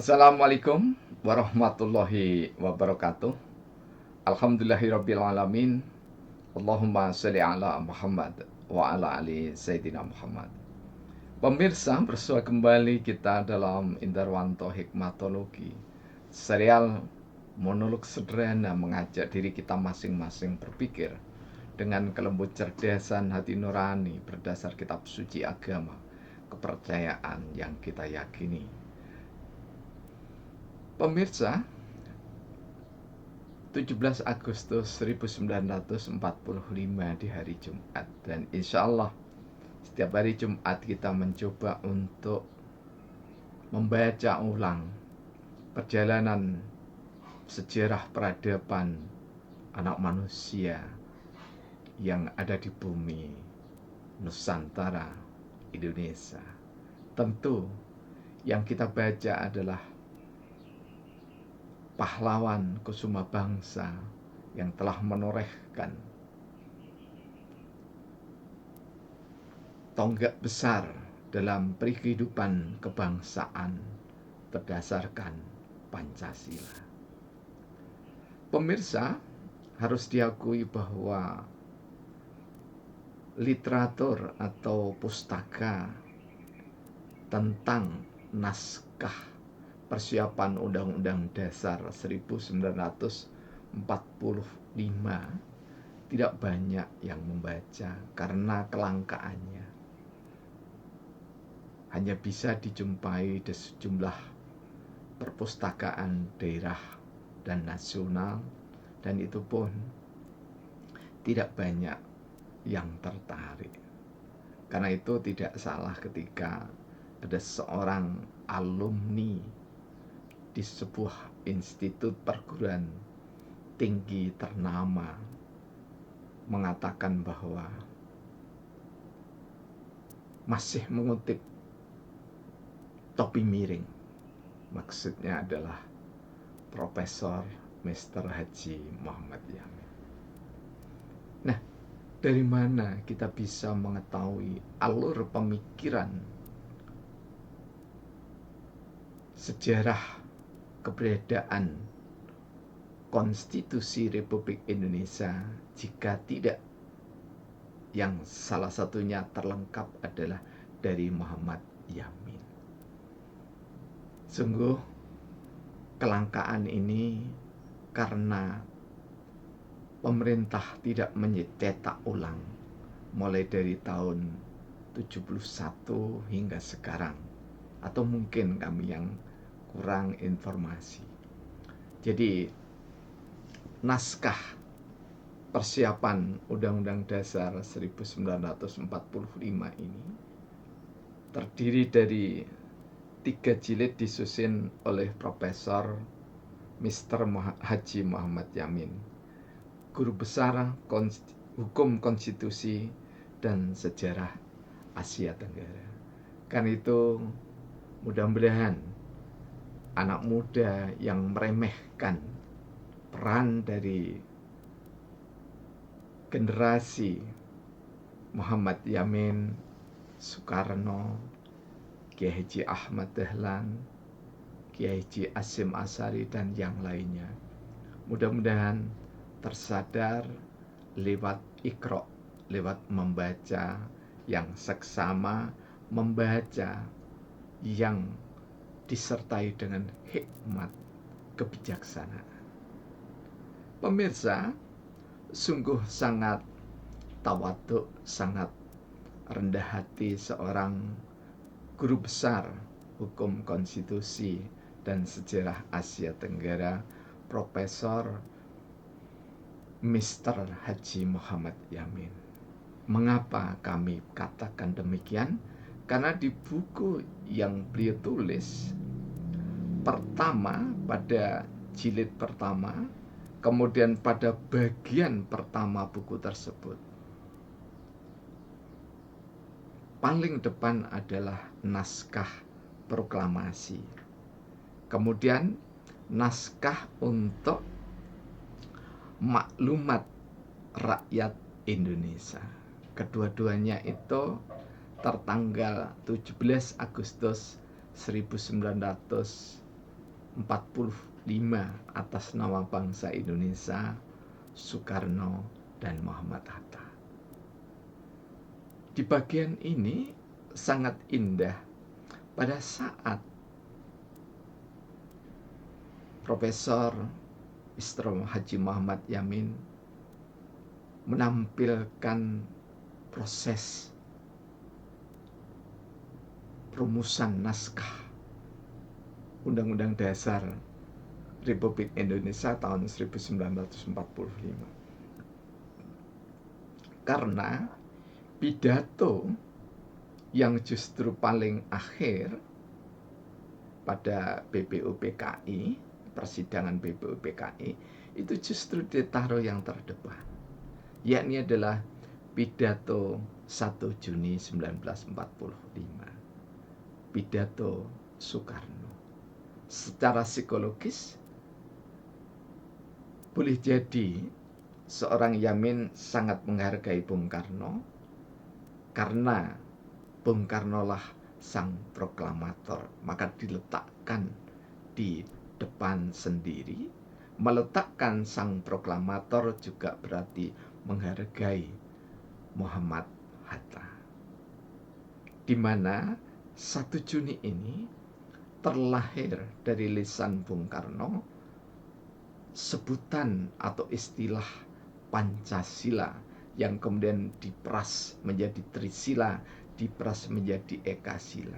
Assalamualaikum warahmatullahi wabarakatuh. Alhamdulillahirabbil alamin. Allahumma shalli ala Muhammad wa ala ali Sayyidina Muhammad. Pemirsa, bersua kembali kita dalam Indarwanto Hikmatologi, serial monolog sederhana mengajak diri kita masing-masing berpikir dengan kelembut cerdasan hati nurani berdasar kitab suci agama, kepercayaan yang kita yakini. Pemirsa, 17 Agustus 1945 di hari Jumat, dan insya Allah setiap hari Jumat kita mencoba untuk membaca ulang perjalanan sejarah peradaban anak manusia yang ada di bumi Nusantara Indonesia. Tentu yang kita baca adalah pahlawan kusuma bangsa yang telah menorehkan tonggak besar dalam kehidupan kebangsaan berdasarkan Pancasila. Pemirsa, harus diakui bahwa literatur atau pustaka tentang naskah persiapan Undang-Undang Dasar 1945 tidak banyak yang membaca karena kelangkaannya. Hanya bisa dijumpai di sejumlah perpustakaan daerah dan nasional, dan itu pun tidak banyak yang tertarik. Karena itu tidak salah ketika ada seorang alumni di sebuah institut perguruan tinggi ternama mengatakan bahwa masih mengutip topi miring. Maksudnya adalah Profesor Mr. Haji Muhammad Yamin. Nah, dari mana kita bisa mengetahui alur pemikiran sejarah keberadaan Konstitusi Republik Indonesia jika tidak yang salah satunya terlengkap adalah dari Muhammad Yamin? Sungguh kelangkaan ini karena pemerintah tidak mencetak ulang mulai dari tahun 71 hingga sekarang, atau mungkin kami yang kurang informasi. Jadi naskah persiapan Undang-Undang Dasar 1945 ini terdiri dari 3 jilid disusun oleh Profesor Mr. Haji Muhammad Yamin, guru besar hukum konstitusi dan sejarah Asia Tenggara. Karena itu mudah-mudahan anak muda yang meremehkan peran dari generasi Muhammad Yamin, Soekarno, Kiai Haji Ahmad Dahlan, Kiai Haji Hasyim Asy'ari dan yang lainnya, mudah-mudahan tersadar lewat Iqra, lewat membaca yang seksama, membaca yang disertai dengan hikmat kebijaksanaan. Pemirsa, sungguh sangat tawadhu, sangat rendah hati seorang guru besar hukum konstitusi dan sejarah Asia Tenggara, Profesor Mr. Haji Muhammad Yamin. Mengapa kami katakan demikian? Karena di buku yang beliau tulis pertama, pada jilid pertama, kemudian pada bagian pertama buku tersebut, paling depan adalah naskah proklamasi, kemudian naskah untuk maklumat rakyat Indonesia. Kedua-duanya itu tertanggal 17 Agustus 1945 atas nama bangsa Indonesia, Soekarno dan Muhammad Hatta. Di bagian ini sangat indah pada saat Profesor Mr. Haji Muhammad Yamin menampilkan proses rumusan naskah Undang-Undang Dasar Republik Indonesia tahun 1945. Karena pidato yang justru paling akhir pada BPUPKI, persidangan BPUPKI, itu justru ditaruh yang terdepan, yakni adalah pidato 1 Juni 1945, pidato Soekarno. Secara psikologis boleh jadi seorang Yamin sangat menghargai Bung Karno karena Bung Karno lah sang proklamator, maka diletakkan di depan sendiri. Meletakkan sang proklamator juga berarti menghargai Muhammad Hatta, di mana 1 Juni ini terlahir dari lisan Bung Karno sebutan atau istilah Pancasila yang kemudian diperas menjadi Trisila, diperas menjadi Ekasila.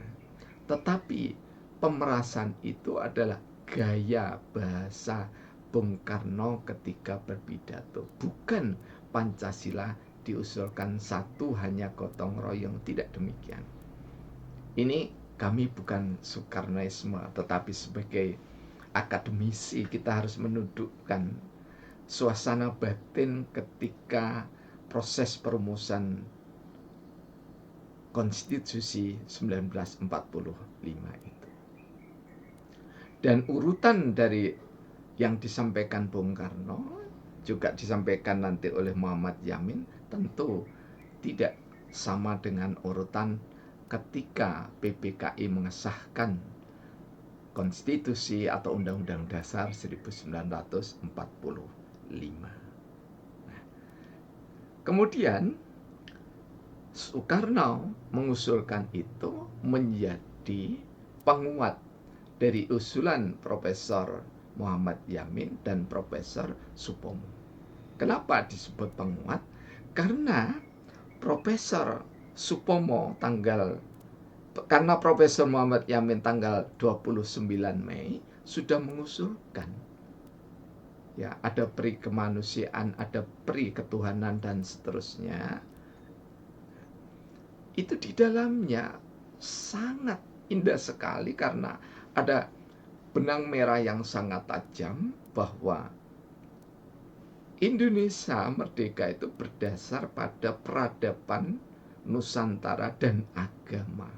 Tetapi pemerasan itu adalah gaya bahasa Bung Karno ketika berpidato, bukan Pancasila diusulkan satu hanya gotong royong, tidak demikian. Ini kami bukan Soekarnoisme, tetapi sebagai akademisi kita harus menundukkan suasana batin ketika proses perumusan Konstitusi 1945 itu. Dan urutan dari yang disampaikan Bung Karno juga disampaikan nanti oleh Muhammad Yamin tentu tidak sama dengan urutan ketika PPKI mengesahkan Konstitusi atau Undang-Undang Dasar 1945. Nah, kemudian Soekarno mengusulkan itu menjadi penguat dari usulan Profesor Muhammad Yamin dan Profesor Supomo. Kenapa disebut penguat? Karena Profesor Supomo karena Profesor Muhammad Yamin tanggal 29 Mei sudah mengusulkan, ya, ada peri kemanusiaan, ada peri ketuhanan dan seterusnya. Itu di dalamnya sangat indah sekali karena ada benang merah yang sangat tajam bahwa Indonesia merdeka itu berdasar pada peradaban Nusantara dan agama.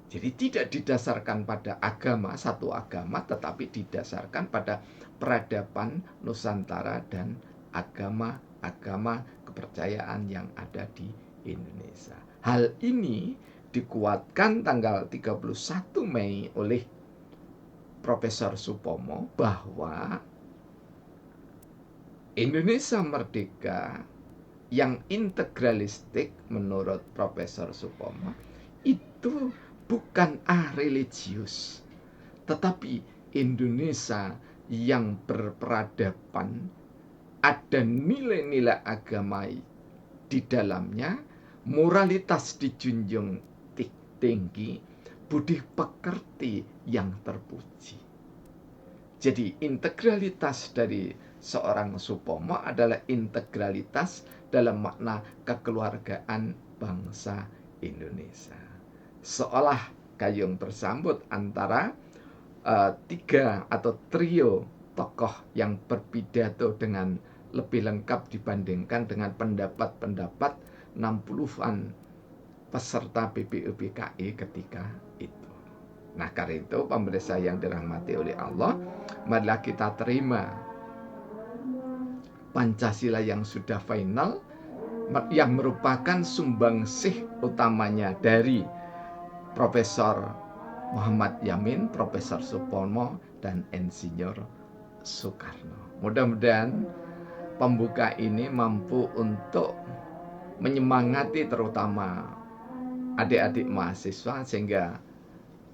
Jadi tidak didasarkan pada agama, satu agama, tetapi didasarkan pada peradaban Nusantara dan agama-agama kepercayaan yang ada di Indonesia. Hal ini dikuatkan tanggal 31 Mei oleh Profesor Supomo bahwa Indonesia merdeka yang integralistik menurut Profesor Supomo itu bukan religius, tetapi Indonesia yang berperadaban, ada nilai-nilai agama di dalamnya, moralitas dijunjung tinggi, budi pekerti yang terpuji. Jadi integralitas dari seorang Supomo adalah integralitas dalam makna kekeluargaan bangsa Indonesia. Seolah gayung bersambut antara tiga atau trio tokoh yang berpidato dengan lebih lengkap dibandingkan dengan pendapat-pendapat 60-an peserta BPUPKI ketika itu. Nah, karena itu pemirsa yang dirahmati oleh Allah, marilah kita terima Pancasila yang sudah final, yang merupakan sumbangsih utamanya dari Profesor Muhammad Yamin, Profesor Supomo, dan Insinyur Soekarno. Mudah-mudahan pembuka ini mampu untuk menyemangati terutama adik-adik mahasiswa sehingga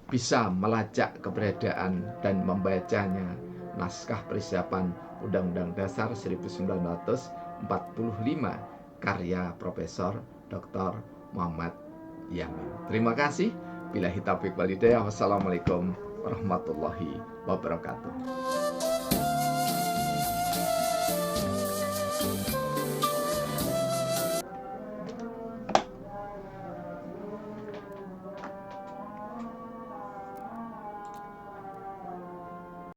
bisa melacak keberadaan dan membacanya naskah persiapan Undang-Undang Dasar 1945 karya Profesor Dr. Muhammad Yamin. Terima kasih. Billahi taufiq wal hidayah. Wassalamualaikum warahmatullahi wabarakatuh.